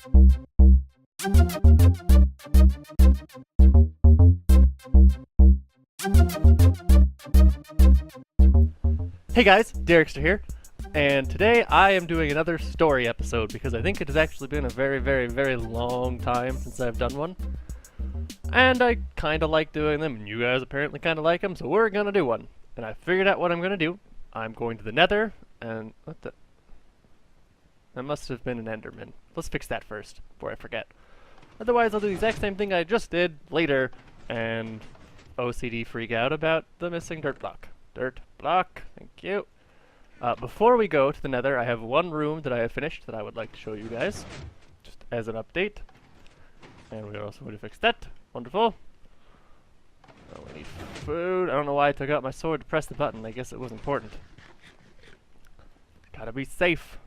Hey guys, Derrickster here, and today I am doing another story episode because I think it has actually been a very long time since I've done one. And I kinda like doing them, and you guys apparently kinda like them, so we're gonna do one. And I figured out what I'm gonna do. I'm going to the Nether, and what the... That must have been an Enderman. Let's fix that first, before I forget. Otherwise I'll do the exact same thing I just did later, and OCD freak out about the missing dirt block. Dirt block, thank you. Before we go to the Nether, I have one room that I have finished that I would like to show you guys, just as an update. And we're also going to fix that. Wonderful. Oh, we need food. I don't know why I took out my sword to press the button. I guess it was important. Gotta be safe.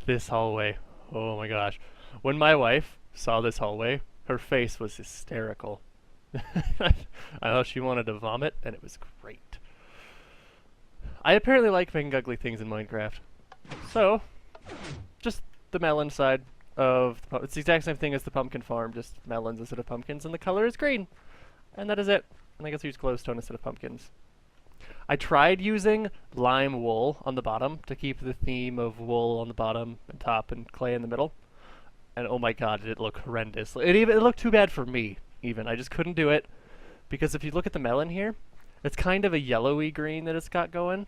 This hallway. Oh my gosh. When my wife saw this hallway, her face was hysterical. I thought she wanted to vomit, and it was great. I apparently like making ugly things in Minecraft. So, just the melon side of the it's the exact same thing as the pumpkin farm, just melons instead of pumpkins, and the color is green. And that is it. And I guess I use glowstone instead of pumpkins. I tried using lime wool on the bottom to keep the theme of wool on the bottom and top and clay in the middle. And oh my god, did it look horrendous. It looked too bad for me, even. I just couldn't do it. Because if you look at the melon here, it's kind of a yellowy green that it's got going.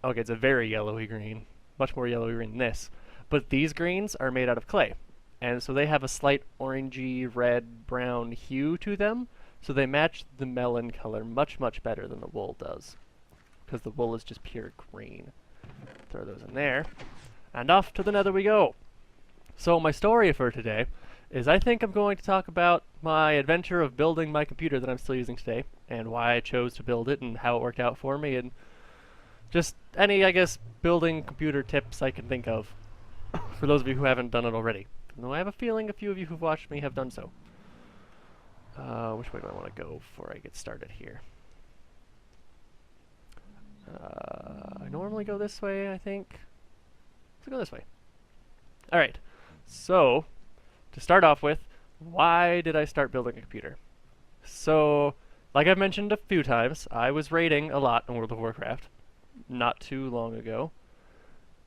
Okay, it's a very yellowy green. Much more yellowy green than this. But these greens are made out of clay. And so they have a slight orangey, red, brown hue to them. So they match the melon color much better than the wool does. Because the wool is just pure green. Throw those in there. And off to the Nether we go. So my story for today is I think I'm going to talk about my adventure of building my computer that I'm still using today, and why I chose to build it and how it worked out for me, and just any, I guess, building computer tips I can think of for those of you who haven't done it already. Though I have a feeling a few of you who've watched me have done so. Which way do I want to go before I get started here? I normally go this way, I think. Let's go this way. Alright, so to start off with, why did I start building a computer? So, like I've mentioned a few times, I was raiding a lot in World of Warcraft not too long ago.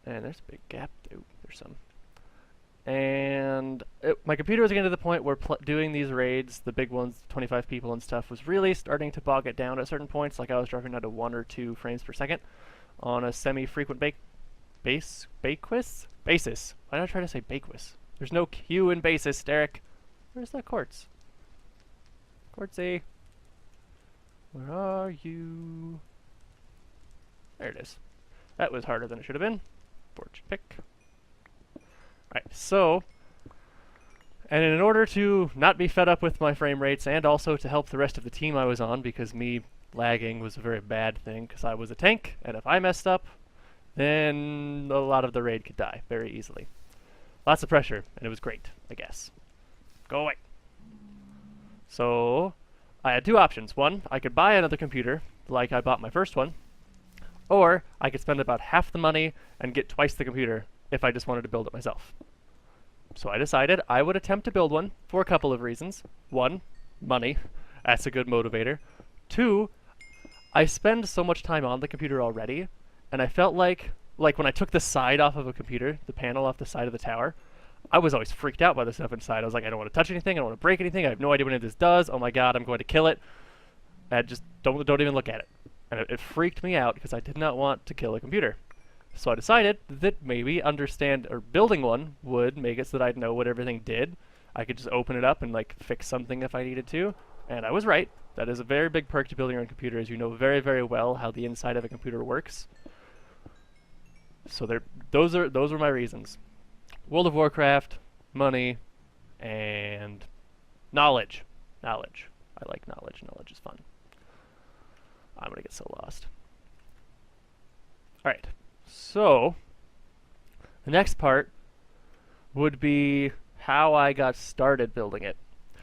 And there's a big gap. Ooh, there's some. And my computer was getting to the point where doing these raids, the big ones, 25 people and stuff, was really starting to bog it down at certain points. Like I was dropping down to 1 or 2 frames per second on a semi-frequent basis. Why did I try to say basis? There's no Q in basis, Derek. Where's that quartz? Quartzy. Where are you? There it is. That was harder than it should have been. Forge pick. Alright, so, and in order to not be fed up with my frame rates and also to help the rest of the team I was on, because me lagging was a very bad thing because I was a tank, and if I messed up, then a lot of the raid could die very easily. Lots of pressure, and it was great, I guess. Go away. So, I had 2 options. One, I could buy another computer, like I bought my first one, or I could spend about half the money and get twice the computer if I just wanted to build it myself. So I decided I would attempt to build one for a couple of reasons. 1, money. That's a good motivator. 2, I spend so much time on the computer already, and I felt like when I took the side off of a computer, the panel off the side of the tower, I was always freaked out by the stuff inside. I was like, I don't want to touch anything, I don't want to break anything, I have no idea what any of this does, oh my god, I'm going to kill it. And just don't even look at it. And it freaked me out because I did not want to kill a computer. So I decided that maybe building one would make it so that I'd know what everything did. I could just open it up and like fix something if I needed to. And I was right. That is a very big perk to building your own computer, is you know very well how the inside of a computer works. So those were my reasons. World of Warcraft, money, and knowledge. Knowledge. I like knowledge. Knowledge is fun. I'm gonna get so lost. Alright, so the next part would be how I got started building it.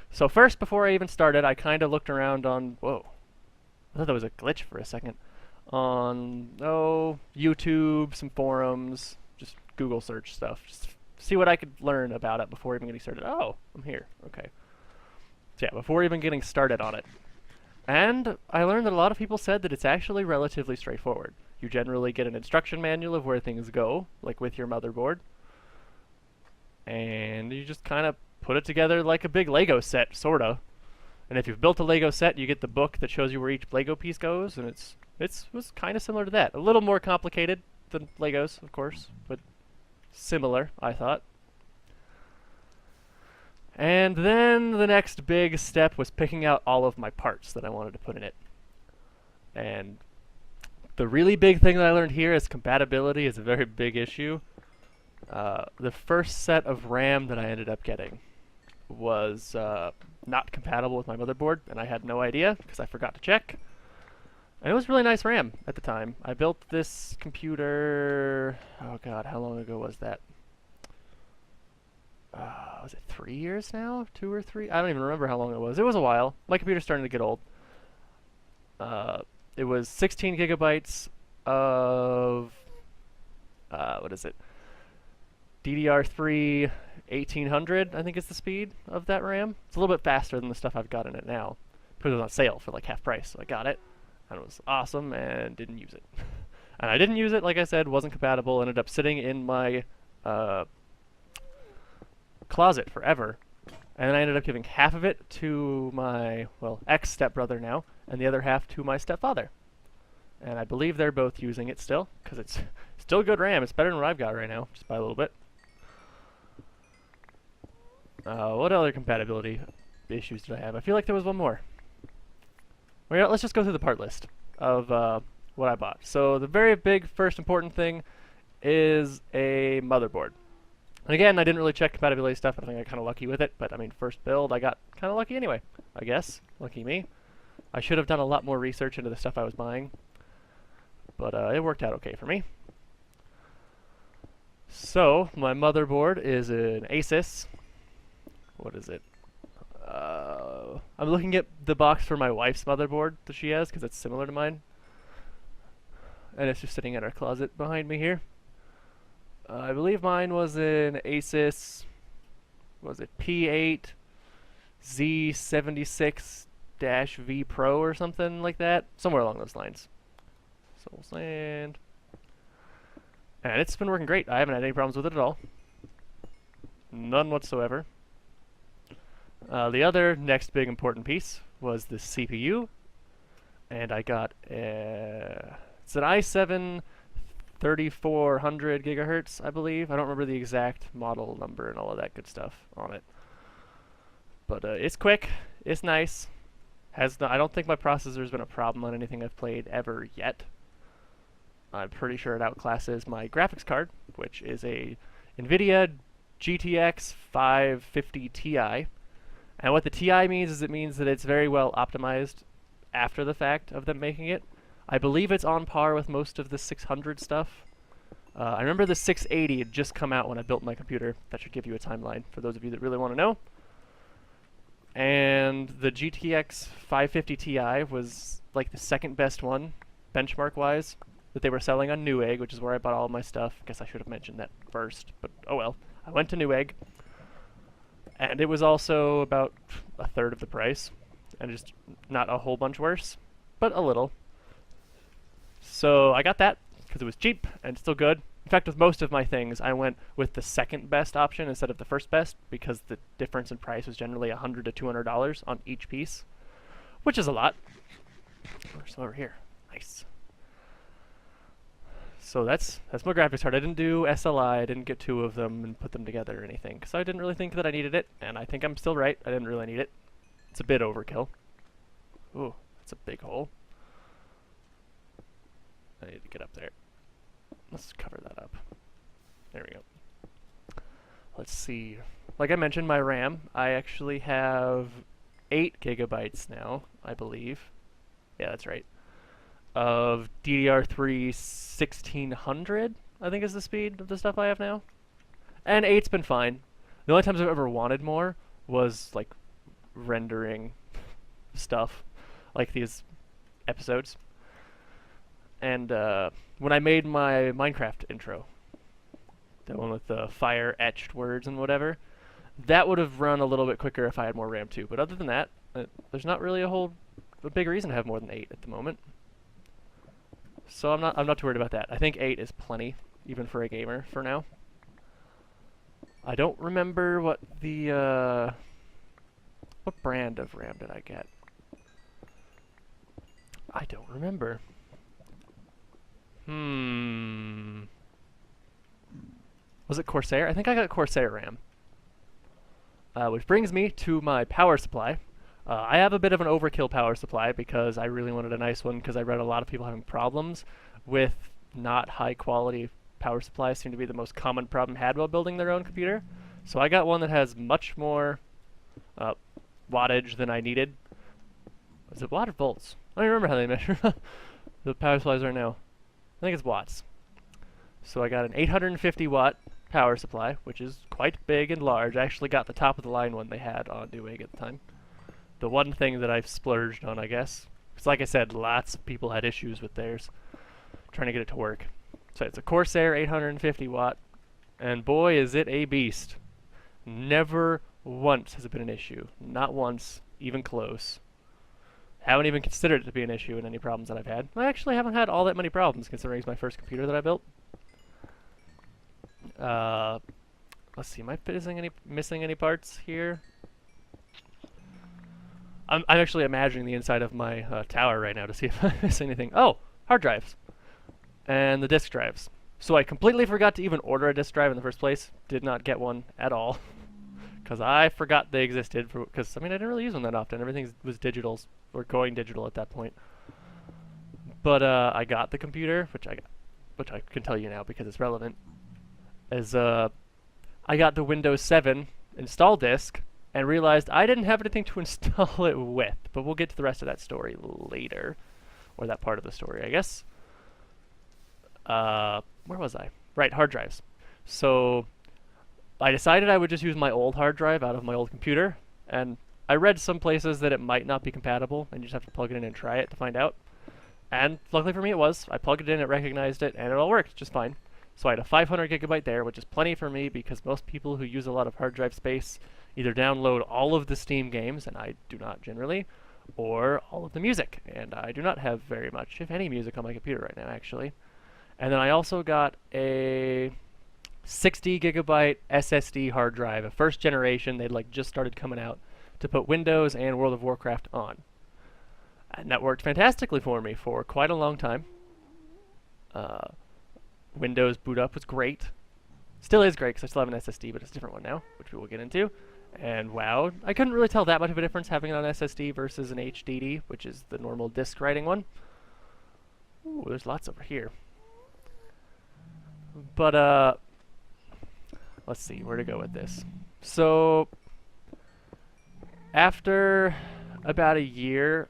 So first, before I even started, I kind of looked around on, whoa, I thought that was a glitch for a second, on, YouTube, some forums, just Google search stuff, just see what I could learn about it before even getting started. Oh, I'm here. Okay. So yeah, before even getting started on it. And I learned that a lot of people said that it's actually relatively straightforward. You generally get an instruction manual of where things go, like with your motherboard. And you just kind of put it together like a big Lego set, sorta. And if you've built a Lego set, you get the book that shows you where each Lego piece goes, and it was kind of similar to that. A little more complicated than Legos, of course, but similar, I thought. And then the next big step was picking out all of my parts that I wanted to put in it. And the really big thing that I learned here is compatibility is a very big issue. The first set of RAM that I ended up getting was not compatible with my motherboard, and I had no idea because I forgot to check. And it was really nice RAM at the time. I built this computer, oh god, how long ago was that? Was it 3 years now? 2 or 3? I don't even remember how long it was. It was a while. My computer's starting to get old. It was 16 gigabytes of, what is it? DDR3 1800, I think is the speed of that RAM. It's a little bit faster than the stuff I've got in it now. Because it was on sale for like half price, so I got it. And it was awesome, and didn't use it. And I didn't use it, like I said, wasn't compatible, ended up sitting in my closet forever. And then I ended up giving half of it to my, well, ex-stepbrother now, and the other half to my stepfather. And I believe they're both using it still, because it's still good RAM. It's better than what I've got right now, just by a little bit. What other compatibility issues did I have? I feel like there was one more. Well, let's just go through the part list of what I bought. So the very big, first important thing is a motherboard. And again, I didn't really check compatibility stuff. I think I got kind of lucky with it. But I mean, first build, I got kind of lucky anyway, I guess. Lucky me. I should have done a lot more research into the stuff I was buying. But it worked out okay for me. So, my motherboard is an Asus. What is it? I'm looking at the box for my wife's motherboard that she has, because it's similar to mine. And it's just sitting in our closet behind me here. I believe mine was an Asus, was it P8 Z76-V Pro or something like that? Somewhere along those lines. Soul Sand. And it's been working great. I haven't had any problems with it at all. None whatsoever. The other next big important piece was the CPU. And I got it's an i7 3400 gigahertz, I believe. I don't remember the exact model number and all of that good stuff on it. But it's quick. It's nice. I don't think my processor's been a problem on anything I've played ever yet. I'm pretty sure it outclasses my graphics card, which is a NVIDIA GTX 550 Ti. And what the Ti means is it means that it's very well optimized after the fact of them making it. I believe it's on par with most of the 600 stuff. I remember the 680 had just come out when I built my computer. That should give you a timeline for those of you that really want to know. And the GTX 550 Ti was like the second best one, benchmark-wise, that they were selling on Newegg, which is where I bought all of my stuff. Guess I should have mentioned that first, but oh well. I went to Newegg. And it was also about a third of the price, and just not a whole bunch worse, but a little. So I got that because it was cheap and still good. In fact, with most of my things, I went with the second best option instead of the first best because the difference in price was generally $100 to $200 on each piece, which is a lot. Where's over here? Nice. So that's my graphics card. I didn't do SLI, I didn't get two of them and put them together or anything, because I didn't really think that I needed it, and I think I'm still right. I didn't really need it. It's a bit overkill. Ooh, that's a big hole. I need to get up there. Let's cover that up. There we go. Let's see. Like I mentioned, my RAM, I actually have 8 gigabytes now, I believe. Yeah, that's right. Of DDR3 1600, I think is the speed of the stuff I have now. And 8's been fine. The only times I've ever wanted more was like rendering stuff, like these episodes. And when I made my Minecraft intro, the one with the fire etched words and whatever. That would have run a little bit quicker if I had more RAM too. But other than that, there's not really a big reason to have more than 8 at the moment. So I'm not too worried about that. I think 8 is plenty, even for a gamer for now. I don't remember what the what brand of RAM did I get? I don't remember. Was it Corsair? I think I got Corsair RAM. Which brings me to my power supply. I have a bit of an overkill power supply because I really wanted a nice one because I read a lot of people having problems with not high quality power supplies seem to be the most common problem had while building their own computer. So I got one that has much more wattage than I needed. Is it watt or volts? I don't remember how they measure the power supplies are now. I think it's watts. So I got an 850 watt power supply, which is quite big and large. I actually got the top of the line one they had on Newegg at the time. The one thing that I've splurged on, I guess. Because like I said, lots of people had issues with theirs, trying to get it to work. So it's a Corsair 850 watt, and boy is it a beast. Never once has it been an issue. Not once, even close. Haven't even considered it to be an issue in any problems that I've had. I actually haven't had all that many problems considering it's my first computer that I built. Let's see, am I missing any parts here? I'm actually imagining the inside of my tower right now to see if I miss anything. Oh, hard drives. And the disk drives. So I completely forgot to even order a disk drive in the first place. Did not get one at all. Because I forgot they existed. Because, I mean, I didn't really use them that often. Everything was digital, or going digital at that point. But I got the computer, which I can tell you now because it's relevant. I got the Windows 7 install disk and realized I didn't have anything to install it with. But we'll get to the rest of that story later. Or that part of the story, I guess. Where was I? Right, hard drives. So I decided I would just use my old hard drive out of my old computer. And I read some places that it might not be compatible and you just have to plug it in and try it to find out. And luckily for me it was. I plugged it in, it recognized it, and it all worked just fine. So I had a 500 gigabyte there, which is plenty for me because most people who use a lot of hard drive space either download all of the Steam games, and I do not generally, or all of the music. And I do not have very much, if any, music on my computer right now, actually. And then I also got a 60 gigabyte SSD hard drive, a first generation. They'd like just started coming out to put Windows and World of Warcraft on. And that worked fantastically for me for quite a long time. Windows boot up was great. Still is great because I still have an SSD, but it's a different one now, which we will get into. And wow, I couldn't really tell that much of a difference having it on SSD versus an HDD, which is the normal disk writing one. Ooh, there's lots over here. But, let's see where to go with this. So, after about a year,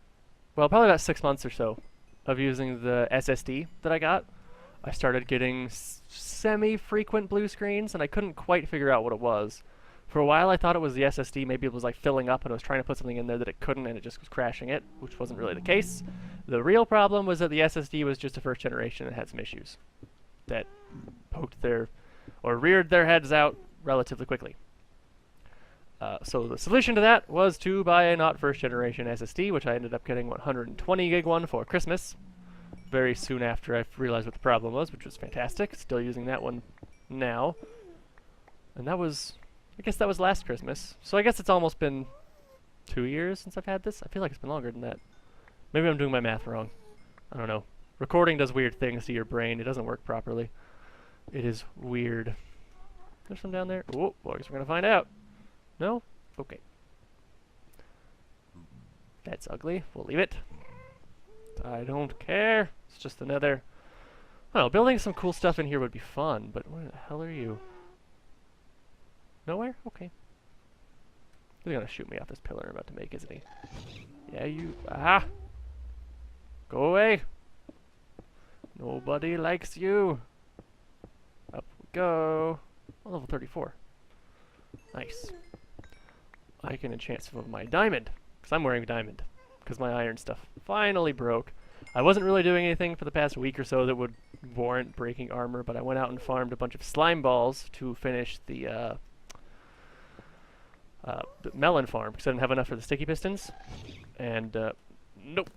well, probably about 6 months or so of using the SSD that I got, I started getting semi-frequent blue screens, and I couldn't quite figure out what it was. For a while, I thought it was the SSD. Maybe it was like filling up, and I was trying to put something in there that it couldn't, and it just was crashing it, which wasn't really the case. The real problem was that the SSD was just a first generation and had some issues that poked their, or reared their heads out relatively quickly. So the solution to that was to buy a not first generation SSD, which I ended up getting 120 gig one for Christmas. Very soon after I realized what the problem was, which was fantastic. Still using that one now. And that was, I guess that was last Christmas. So I guess it's almost been 2 years since I've had this. I feel like it's been longer than that. Maybe I'm doing my math wrong. I don't know. Recording does weird things to your brain. It doesn't work properly. It is weird. There's some down there. Oh, well, I guess we're going to find out. No? Okay. That's ugly. We'll leave it. I don't care. It's just another... I don't know, building some cool stuff in here would be fun, but where the hell are you? Nowhere? Okay. He's gonna shoot me off this pillar I'm about to make, isn't he? Yeah, you... Ah! Go away! Nobody likes you! Up we go! Oh, level 34. Nice. I can enchant some of my diamond, because I'm wearing diamond. Because my iron stuff finally broke. I wasn't really doing anything for the past week or so that would warrant breaking armor, but I went out and farmed a bunch of slime balls to finish the melon farm because I didn't have enough for the sticky pistons. And nope,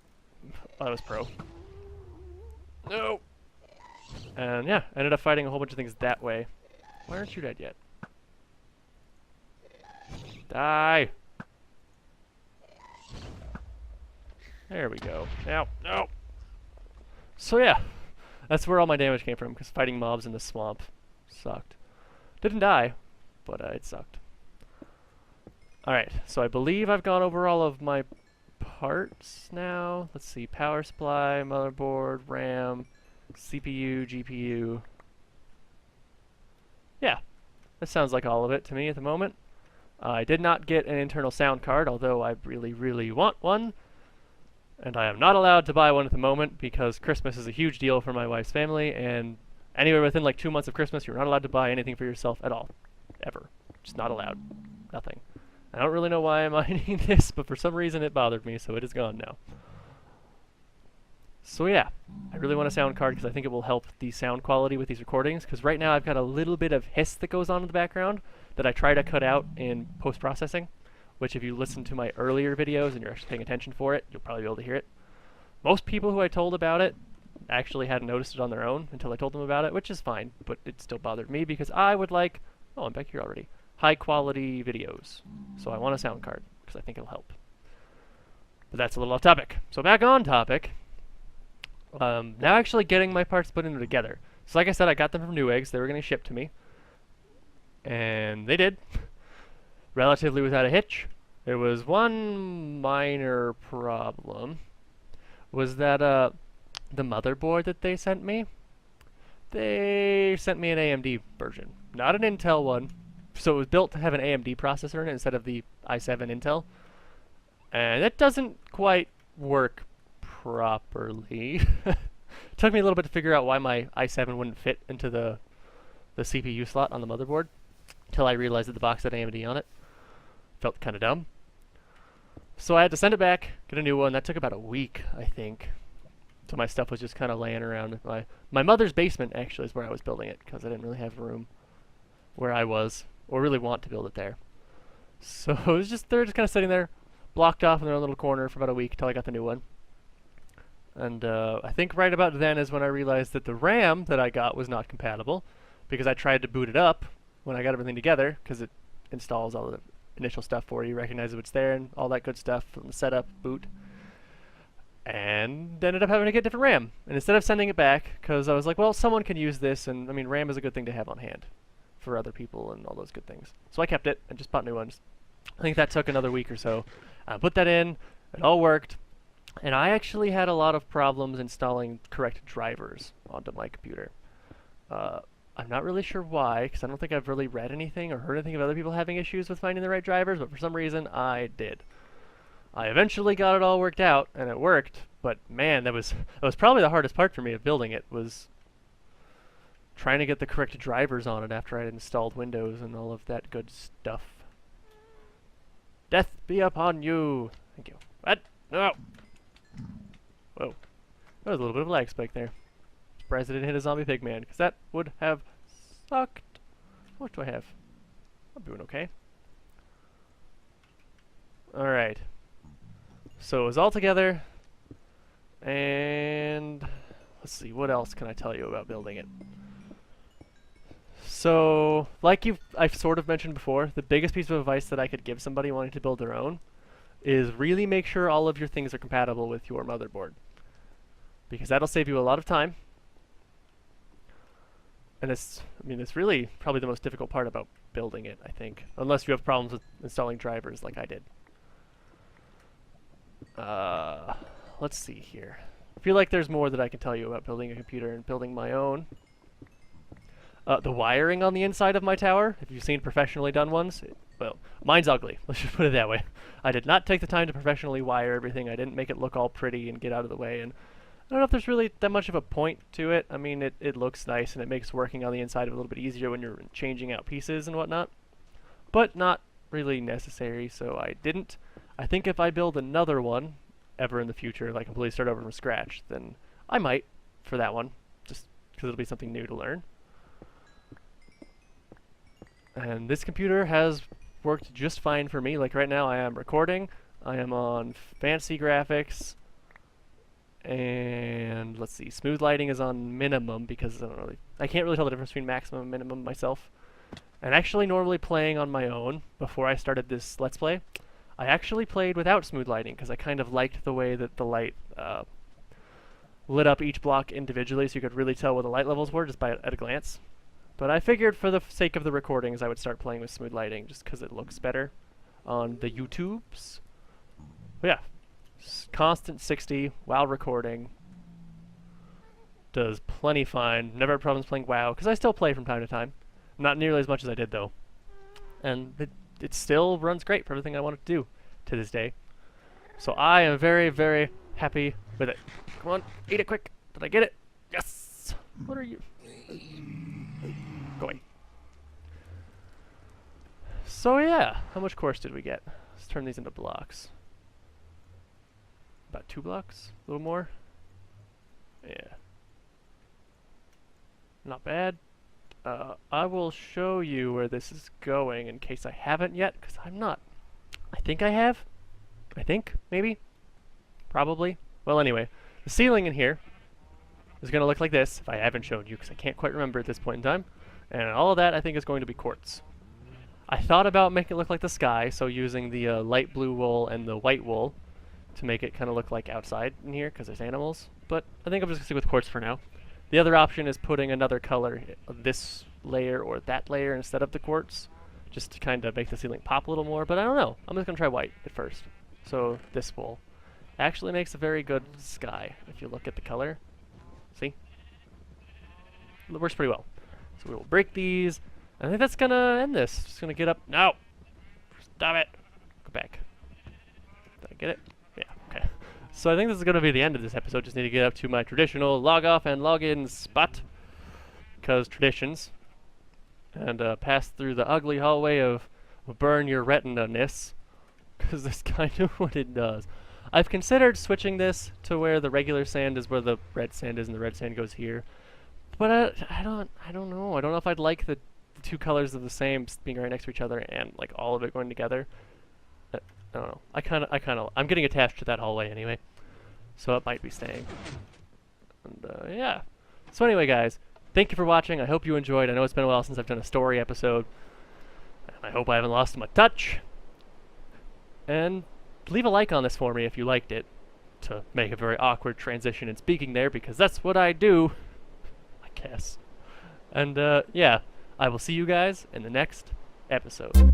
I was pro. No. And yeah, ended up fighting a whole bunch of things that way. Why aren't you dead yet? Die. There we go. Ow, no. So yeah, that's where all my damage came from, because fighting mobs in the swamp sucked. Didn't die, but it sucked. Alright, so I believe I've gone over all of my parts now. Let's see, power supply, motherboard, RAM, CPU, GPU. Yeah, that sounds like all of it to me at the moment. I did not get an internal sound card, although I really, really want one. And I am not allowed to buy one at the moment because Christmas is a huge deal for my wife's family, and anywhere within like 2 months of Christmas, you're not allowed to buy anything for yourself at all. Ever. Just not allowed. Nothing. I don't really know why I'm mining this, but for some reason it bothered me, so it is gone now. So yeah, I really want a sound card because I think it will help the sound quality with these recordings, because right now I've got a little bit of hiss that goes on in the background that I try to cut out in post-processing, which if you listen to my earlier videos and you're actually paying attention for it, you'll probably be able to hear it. Most people who I told about it actually hadn't noticed it on their own until I told them about it, which is fine, but it still bothered me because I would like, oh, I'm back here already, high quality videos. So I want a sound card because I think it'll help. But that's a little off topic. So back on topic. Now actually getting my parts put in together. So like I said, I got them from Newegg's. They were going to ship to me. And they did. Relatively without a hitch. There was one minor problem. Was that the motherboard that they sent me? They sent me an AMD version. Not an Intel one. So it was built to have an AMD processor in it instead of the i7 Intel. And it doesn't quite work properly. It took me a little bit to figure out why my i7 wouldn't fit into the CPU slot on the motherboard until I realized that the box had AMD on it. Felt kind of dumb. So I had to send it back, get a new one. That took about a week, I think. So my stuff was just kind of laying around. My mother's basement actually is where I was building it because I didn't really have room where I was or really want to build it there. So it was just, they were just kind of sitting there, blocked off in their own little corner for about a week until I got the new one. And I think right about then is when I realized that the RAM that I got was not compatible because I tried to boot it up when I got everything together because it installs all the initial stuff for you, recognizes what's there and all that good stuff from the setup, boot. And ended up having to get different RAM. And instead of sending it back, because I was like, well, someone can use this, and I mean, RAM is a good thing to have on hand for other people and all those good things. So I kept it and just bought new ones. I think that took another week or so. I put that in, it all worked. And I actually had a lot of problems installing correct drivers onto my computer. I'm not really sure why, because I don't think I've really read anything or heard anything of other people having issues with finding the right drivers, but for some reason I did. I eventually got it all worked out, and it worked, but man, that was probably the hardest part for me of building it, was trying to get the correct drivers on it after I had installed Windows and all of that good stuff. Death be upon you! Thank you. What? No! Whoa. That was a little bit of a lag spike there. Surprised I didn't hit a zombie pigman, because that would have sucked. What do I have? I'm doing okay. Alright. So it was all together. And let's see, what else can I tell you about building it? So, like I've sort of mentioned before, the biggest piece of advice that I could give somebody wanting to build their own is really make sure all of your things are compatible with your motherboard. Because that'll save you a lot of time. And it's really probably the most difficult part about building it, I think. Unless you have problems with installing drivers like I did. Let's see here. I feel like there's more that I can tell you about building a computer and building my own. The wiring on the inside of my tower, if you've seen professionally done ones, well, mine's ugly. Let's just put it that way. I did not take the time to professionally wire everything. I didn't make it look all pretty and get out of the way. And I don't know if there's really that much of a point to it. I mean, it looks nice and it makes working on the inside a little bit easier when you're changing out pieces and whatnot. But not really necessary, so I didn't. I think if I build another one, ever in the future, like completely start over from scratch, then I might for that one, just because it'll be something new to learn. And this computer has worked just fine for me. Like right now I am recording, I am on fancy graphics, and let's see, smooth lighting is on minimum because I can't really tell the difference between maximum and minimum myself. And actually normally playing on my own before I started this Let's Play, I actually played without smooth lighting because I kind of liked the way that the light lit up each block individually, so you could really tell what the light levels were just at a glance. But I figured for the sake of the recordings I would start playing with smooth lighting just because it looks better on the YouTubes. But yeah, constant 60 while recording. Does plenty fine. Never had problems playing WoW because I still play from time to time. Not nearly as much as I did though. And it still runs great for everything I want it to do to this day. So I am very, very happy with it. Come on, eat it quick. Did I get it? Yes! What are you? Go away. So yeah, how much course did we get? Let's turn these into blocks. About 2 blocks? A little more? Yeah. Not bad. I will show you where this is going in case I haven't yet, because I'm not. I think I have. I think, maybe. Probably. Well, anyway, the ceiling in here is going to look like this, if I haven't showed you, because I can't quite remember at this point in time. And all of that, I think, is going to be quartz. I thought about making it look like the sky, so using the light blue wool and the white wool to make it kind of look like outside in here, because there's animals. But I think I'm just going to stick with quartz for now. The other option is putting another color, this layer or that layer instead of the quartz, just to kind of make the ceiling pop a little more, but I don't know. I'm just going to try white at first. So this wool actually makes a very good sky, if you look at the color. See? It works pretty well. So we will break these. I think that's going to end this. Just going to get up. No! Stop it! Go back. Did I get it? Yeah, okay. So I think this is going to be the end of this episode. Just need to get up to my traditional log off and log in spot, because traditions, and pass through the ugly hallway of burn your retina-ness, because that's kind of what it does. I've considered switching this to where the regular sand is where the red sand is and the red sand goes here, but I don't know. I don't know if I'd like the 2 colors of the same being right next to each other and like all of it going together. I don't know. I'm getting attached to that hallway anyway, so it might be staying. And yeah. So anyway, guys, thank you for watching. I hope you enjoyed. I know it's been a while since I've done a story episode, and I hope I haven't lost my touch. And leave a like on this for me if you liked it, to make a very awkward transition in speaking there, because that's what I do, I guess. And yeah, I will see you guys in the next episode.